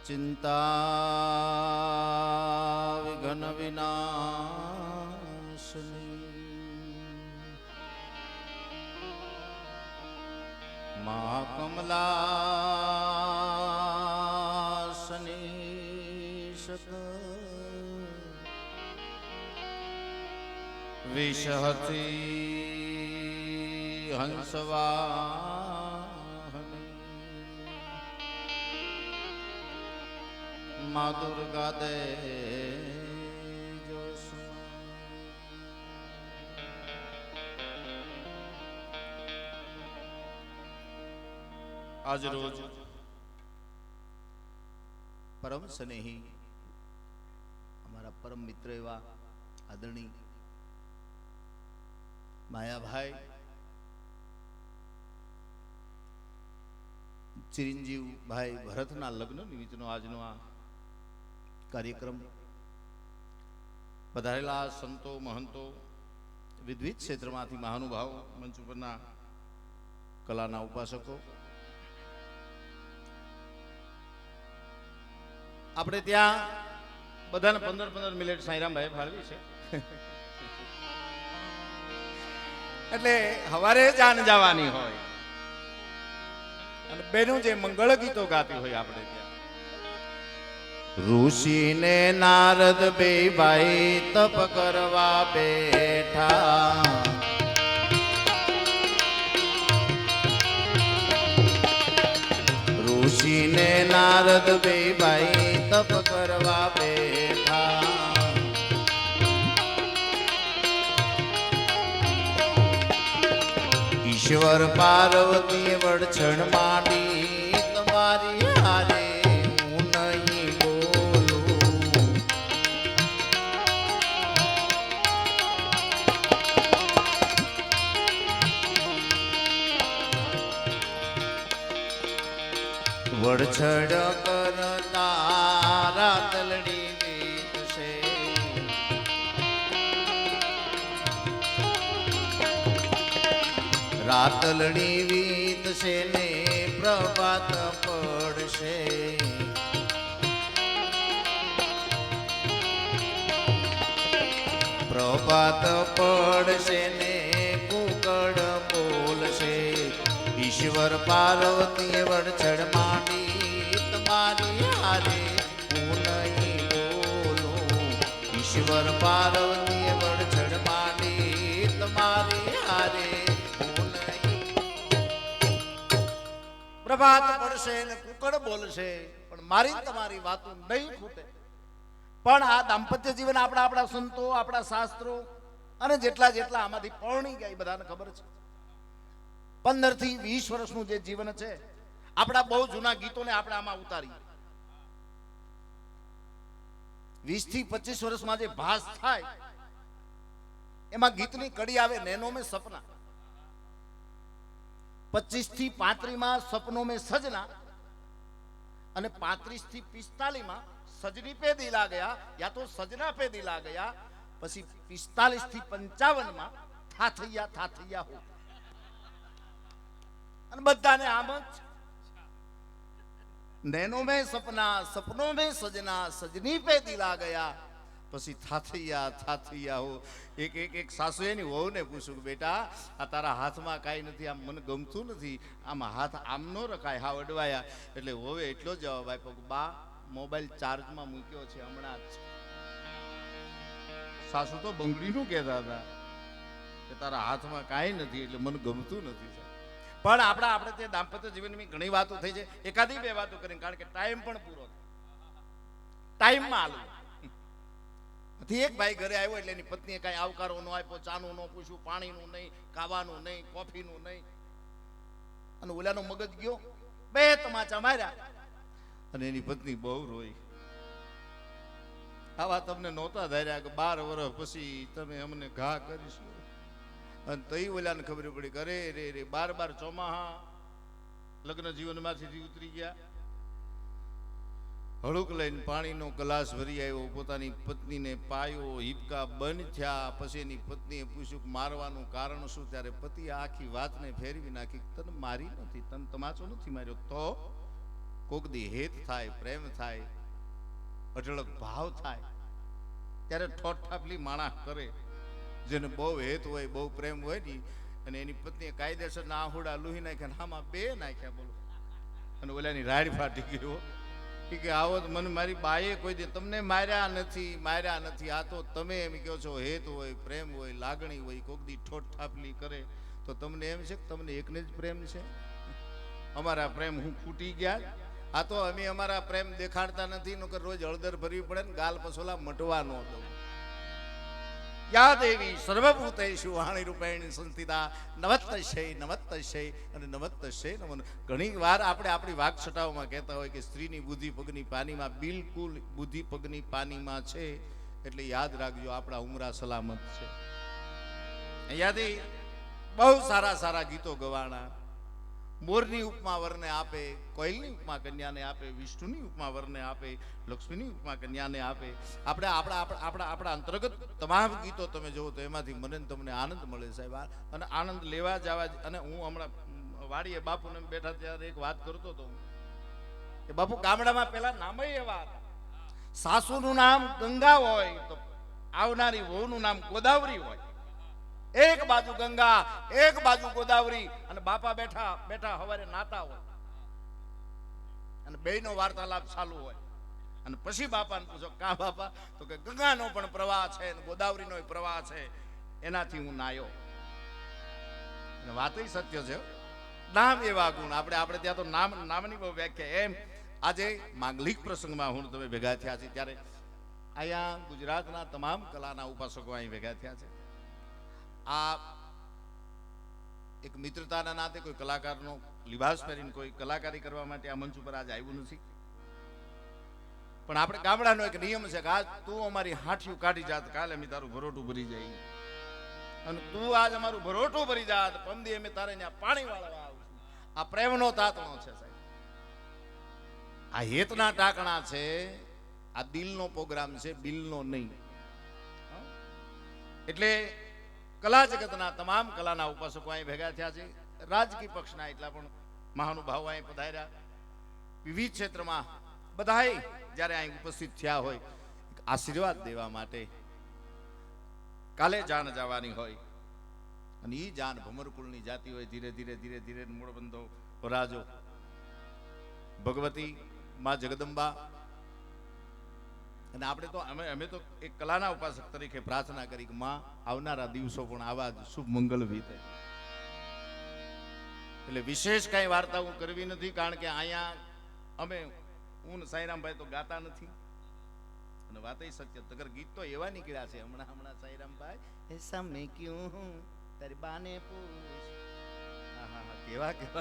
चिंता विघ्न विनाशनी मां कमलासनी शत विषहति हंसवाहनी माँ दुर्गा दे आज रोज परम स्नेही हमारा परम मित्र एवा आदरणीय मायाभाई चिरंजीव भाई भरतना लग्न निमित्तनो आजनो आ कार्यक्रम पधारेला संतो महंतो विविध क्षेत्रमांथी महानुभाव मंच परना कलाना उपासको આપણે ત્યાં બધાને 15-15 મિનિટ સાઈરામભાઈ ફાળવી છે એટલે હવારે જાન જવાની હોય અને બેનું જે મંગળ ગીતો ગાતી હોય આપણે ત્યાં ઋષિ ને નારદ બે ભાઈ તપ કરવા બેઠા ऋषि ने नारद बे भाई तप करवा बैठा ईश्वर पार्वती वड़छण मांडी तुम्हारी हारे हूँ नहीं बोलूं वड़छड़ करता रातलड़ी वीत से रातलड़ी वीत से ने प्रभात पड़शे प्रभात पड़शे ने कुकड़ बोलशे ईश्वर पार्वती वड़छड़ मांडी तुम्हारी हारे हूँ नहीं बोलूं ईश्वर पार्वती वड़छड़ मांडी तुम्हारी हारे हूँ नहीं प्रभात पड़शे ने कुकड़ बोलशे पण मारी तमारी वातो नहीं खूटे पण आ दाम्पत्य जीवन आपड़ा आपड़ा संतो आपड़ा शास्त्रों अने जेटला जेटला आमांथी परणी गया ए बधाने खबर छे 15 થી 20 વર્ષનું જે જીવન છે આપણા બહુ જૂના ગીતોને આપણે આમાં ઉતારી 20 થી 25 વર્ષમાં જે ભાસ થાય એમાં ગીતની કડી આવે નૈનો મેં સપના 25 થી 35 માં સપનો મેં સजना અને 35 થી 45 માં સજની पे दिल आ गया या तो सजना पे दिल आ गया પછી 45 થી 55 માં થાથૈયા हो बधाने आम नैनो में सपना सपनों में सजना सजनी पे दिल आ गया पसी थाथैया हो एक सासुए नी वहू ने पूछू बेटा आ तारा हाथ में काई नथी आम मन गमतुं नथी आम हाथ आम नो रखाय हाव अडवाया एटले वहुए एटलो जवाब आप्यो बा मोबाइल चार्ज में मूक्यो छे हमणां ज सासु तो बंगड़ी नु कहेता हता के तारा हाथ में काई नथी एटले मन गमतुं नथी पण आपड़ा आपणे ते दाम्पत्य जीवन में घणी वातो थई छे एकादी बे वातो करीने कारण के टाइम पण पूरो टाइम में आलो थी एक भाई घरे आव्यो એટલે એની પત્નીએ કાઈ આવકારો નો આપ્યો ચાનું નો પૂછ્યું પાણીનું નહીં ખાવાનું નહીં કોફીનું નહીં અને ઓલાનો મગજ ગયો બે તમાચા માર્યા અને એની પત્ની બહુ રોઈ આવા તમને નહોતા ધાર્યા કે 12 વર્ષ પછી તમે અમને ઘા કરીશું અને તઈ ઓલાને ખબર પડી કે અરે રે રે 12 ચોમાહા લગ્ન જીવનમાંથી ઉતરી ગયા હળુક લઈને પાણીનો ગ્લાસ ભરી આવ્યો પોતાની પત્નીને પાયો હિપકા બંધ થયા પછી એની પત્નીએ પૂછ્યું કે મારવાનું કારણ શું ત્યારે પતિએ આખી વાતને ફેરવી નાખી તને મારી નથી તને તમાચો નથી માર્યો તો કોક દી હેત થાય, પ્રેમ થાય, અઢળક ભાવ થાય, ત્યારે ઠોઠાપલી માણસ કરે. જેને બહુ હેત હોય, બહુ પ્રેમ હોય ને, અને એની પત્નીએ કાયદેસર ના આહુડા લૂહી નાખ્યા, આમાં બે નાખ્યા, બોલો. અને ઓલાની રાડ ફાટી ગયો કે આવો તો મને મારી બાએ કોઈ દે તમને માર્યા નથી, આ તો તમે એમ કહો છો હેત હોય, પ્રેમ હોય, લાગણી હોય, કોક દી ઠોઠાપલી કરે તો તમને એમ છે કે તમને એકને જ પ્રેમ છે? અમારા પ્રેમ હું ફૂટી ગયા, આ તો અમે અમારા પ્રેમ દેખાડતા નથી, નકર રોજ હળદર ભરવી પડે ને ગાલ પસોલા મટવા ન દઉં. યા દેવી સર્વભૂતેષુ વાણી રૂપેણ સંસ્થિતા નમસ્તસ્ય અને નમસ્તસ્ય નમઃ. ઘણી વાર આપણે આપણી વાકછટાઓમાં કહેતા હોય કે સ્ત્રીની બુદ્ધિ પગની પાનીમાં, બિલકુલ બુદ્ધિ પગની પાનીમાં છે, એટલે યાદ રાખજો આપણા ઉમરા સલામત છે. અહીંયાથી બહુ સારા સારા ગીતો ગવાણા. મોરની ઉપમા વરને આપે, કોયલની ઉપમા કન્યાને આપે, વિષ્ણુની ઉપમા વરને આપે, લક્ષ્મીની ઉપમા કન્યાને આપે. આપણે આપણા અંતર્ગત તમામ ગીતો તમે જુઓ તો એમાંથી મને તમને આનંદ મળે સાહેબ. અને આનંદ લેવા જવા. અને હું હમણાં વાડીએ બાપુને બેઠા ત્યારે એક વાત કરતો હતો કે બાપુ ગામડામાં પેલા નામ એવા હતા. સાસુનું નામ ગંગા હોય તો આવનારી વહુનું નામ ગોદાવરી હોય. એક બાજુ ગંગા, એક બાજુ ગોદાવરી, અને બાપા બેઠા બેઠા હવારે નાતા હોય, અને બેયનો વાર્તાલાપ ચાલુ હોય. અને પછી બાપાને પૂછો, કા બાપા? તો કે ગંગાનો પણ પ્રવાહ છે અને ગોદાવરીનો પ્રવાહ છે, એનાથી હું નાયો. અને વાત સત્ય છે. નામ એવા ગુણ. આપણે ત્યાં તો નામની બહુ વ્યાખ્યા. એમ આજે માંગલિક પ્રસંગમાં હું તમે ભેગા થયા છે, ત્યારે અહીંયા ગુજરાતના તમામ કલાના ઉપાસકો અહીં ભેગા થયા છે. આ એક મિત્રતાના નાતે કોઈ કલાકારનો લિબાસ પહેરીને કોઈ કલાકારી કરવા માટે આ મંચ ઉપર આજ આવ્યું નથી. પણ આપણે ગામડાનો એક નિયમ છે કે આજ તું અમારી હાંઠિયું કાઢી જાત, કાલે અમે તારું ભરોટું ભરી જાય. અને તું આજ અમારું ભરોટું ભરી જાત, પંદી અમે તારે ત્યાં પાણી વાળવા આવીશું. આ પ્રેમનો તાતણો છે સાહેબ. આ હેતના ટાકણા છે. આ દિલનો પ્રોગ્રામ છે, બિલનો નહીં. એટલે કલા જગતના તમામ કલાના ઉપાસકો અહીં ભેગા થયા છે. રાજકીય પક્ષના એટલા પણ મહાનુભાવો અહીં પધાર્યા. વિવિધ ક્ષેત્રમાં બધાએ જ્યારે અહીં ઉપસ્થિત થયા હોય, આશીર્વાદ દેવા માટે. કાલે જાન જવાની હોય, અને એ જાન ભમરકુળની જાતિ હોય. ધીરે ધીરે ધીરે ધીરે મૂળબંધો રાજો ભગવતી માં જગદંબા. અને આપણે તો અમે તો એક કલાના ઉપાસક તરીકે પ્રાર્થના કરી કે માં આવનારા દિવસો પણ આવા જ શુભ મંગલ વીતે. એટલે વિશેષ કઈ વાર્તા હું કરવી નથી, કારણ કે અહીંયા અમે હું સાઈરામભાઈ તો ગાતા નથી. અને વાત સત્ય, તગર ગીત તો એવા નીકળ્યા છે હમણાં સાઈરામભાઈ, એસા મેં ક્યું હું તારી બાને પૂછ. કેવા ગીતો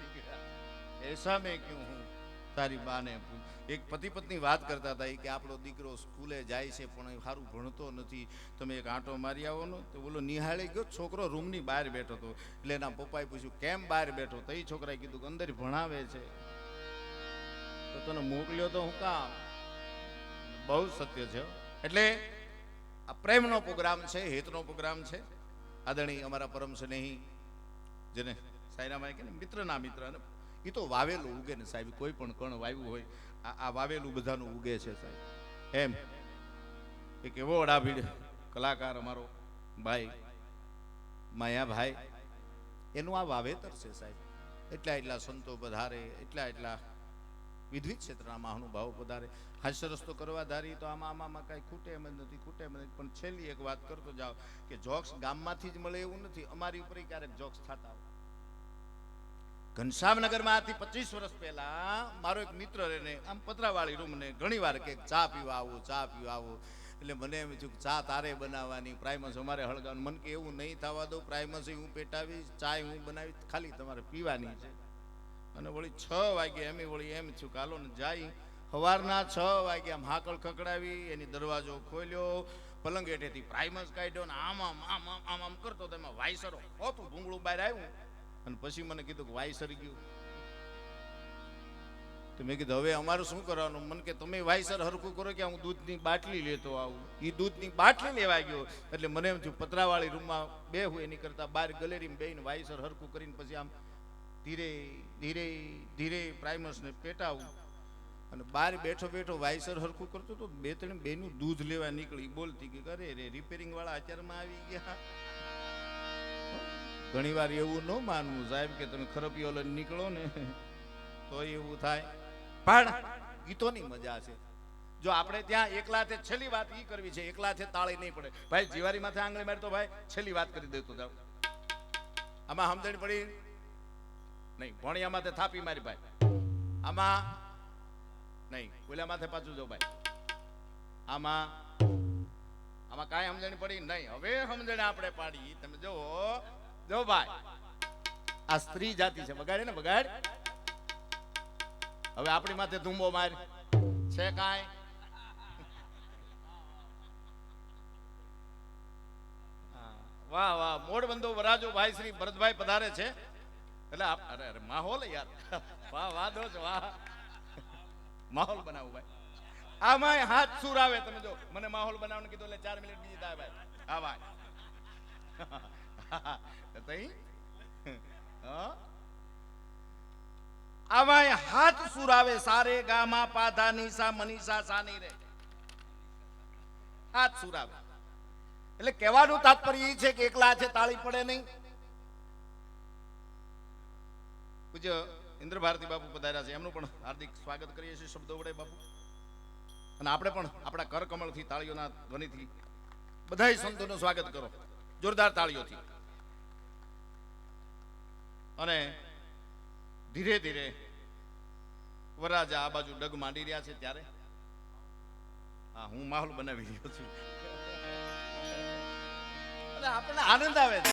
નીકળ્યા. એસા મેં ક્યું હું તારી બાને પૂછ. એક પતિ પત્ની વાત કરતા હતા કે આપણો દીકરો સ્કૂલે જાય છે પણ સારું ભણતો નથી, તમે એક આંટો મારી આવો ને. તો બોલો નિહાળી ગયો, છોકરો રૂમની બહાર બેઠો હતો. એટલે એના પપ્પાએ પૂછ્યું કેમ બહાર બેઠો? તો એ છોકરાએ કીધું કે અંદર ભણાવે છે. તો તને મોકલ્યો તો હું કામ? બહુ સત્ય છે. એટલે આ પ્રેમનો પ્રોગ્રામ છે, હેતનો પ્રોગ્રામ છે. આદરણીય અમારા પરમ સ્નેહી જેને સાયરામાં કે મિત્રના મિત્ર, એ તો વાવેલું ઉગે ને સાહેબ. કોઈ પણ કણ વાવ્યું હોય, આ વાવેલું બધાનું ઉગે છે સાહેબ. એમ એક એવો અડાભીડ કલાકાર અમારો ભાઈ માયાભાઈ, એનું આ વાવેતર છે સાહેબ. એટલા સંતો પધારે, એટલા વિવિધ ક્ષેત્રના મહાનુભાવો પધારે. હાસ્ય રસ્તો કરવા ધારી તો આમાં કાંઈ ખૂટે એમ જ નથી, પણ છેલ્લી એક વાત કરતો જાઓ કે જોક્સ ગામમાંથી જ મળે એવું નથી. અમારી ઉપર ક્યારેક જોક્સ થતા હોય. ઘનશ્યામનગરમાંથી 25 વર્ષ પહેલા મારો એક મિત્ર એને આમ પતરાવાળી રૂમ ને ઘણી વાર કે ચા પીવા આવો. એટલે મને એમ થયું ચા તારે બનાવવાની, પ્રાઇમસ અમારે હળગાવવાનું. મને કે એવું નહીં થવા દો, પ્રાઇમસ હું પેટાવીશ, ચા હું બનાવી, ખાલી તમારે પીવાની છે. અને વળી 6 વાગે એમ થયું કાલો ને જાય. સવારના 6 વાગે આમ હાકળ ખકડાવી, એની દરવાજો ખોલ્યો, પલંગ હેઠેથી પ્રાઇમસ કાઢ્યો ને આમ કરતો તો એમાં વાયસરો હોતું ભૂંગળું બહાર આવ્યું. અને પછી મને કીધું કે વાયસર ગયું. તો મેં કીધું હવે અમારું શું કરવાનું? મને કે તમે વાયસર હરખું કરો કે હું દૂધની બાટલી લેતો આવું. એ દૂધની બાટલી લેવા ગયો. એટલે મને એમ થયું પતરાવાળી રૂમમાં બેહું એની કરતા બહાર ગલેરીમાં બેહીને વાયસર હરખું કરીને પછી આમ ધીરે ધીરે ધીરે પ્રાઇમસને પેટાવું અને બહાર બેઠો બેઠો વાયસર હરખું કરતો તો બે ત્રણ બેનું દૂધ લેવા નીકળી બોલતી કે અરે રે રિપેરિંગ વાળા અત્યારમાં આવી ગયા. ઘણી વાર એવું ન માનવું સાહેબ કે તમે ખરપીઓ લઈને નીકળો ને તો એવું થાય. પણ ગીતોની મજા છે. જો આપણે ત્યાં એકલાથે છેલ્લી વાત ઈ કરવી છે, એકલાથે તાળી નહીં પડે. ભાઈ જીવારી માથે આંગળી મારતો ભાઈ છેલ્લી વાત કરી દેતો જાવ. આમાં સમજણ પડી નહીં. ભણિયા માથે થાપી મારી ભાઈ, આમાં નહીં. ઓલા માથે પાછું જો ભાઈ, આમાં કાંઈ સમજણ પડી નહીં. હવે સમજણ આપણે પાડી. તમે જો ભાઈ, આ સ્ત્રી જાતિ છે. બગાડે ને બગાડ. હવે આપણી માથે ધૂંબો માર છે કાંઈ? વાહ વાહ. મોડબંધો વરાજો ભાઈ શ્રી ભરતભાઈ પધારે છે એટલે અરે અરે માહોલ યાર. વાહ વાહ દોસ્ત વાહ. માહોલ બનાવું ભાઈ. આમાં હાથ સુર આવે. તમે જો મને માહોલ બનાવવાનું કીધું એટલે 4 મિનિટ બીજી થાય ભાઈ. હા ભાઈ. આમાં હાથ સુર આવે. સારે ગામા પાધા નિશા મનીષા સાની રે હાથ સુર આવે. એટલે કહેવાનું તાત્પર્ય એ છે કે એકલા હાથે તાળી પડે નહીં. પૂજ્ય ઇન્દ્ર ભારતી બાપુ પધાર્યા છે, એમનું પણ હાર્દિક સ્વાગત કરીએ છીએ શબ્દો વડે બાપુ. અને આપણે પણ આપણા કરકમળથી તાળીઓના ધ્વનિથી બધાય સંતોનું સ્વાગત કરો જોરદાર તાળીઓથી. અને ધીરે ધીરે વરરાજા આ બાજુ ડગ માંડી રહ્યા છે ત્યારે હા હું માહોલ બનાવી રહ્યો છું. આપણને આનંદ આવે છે.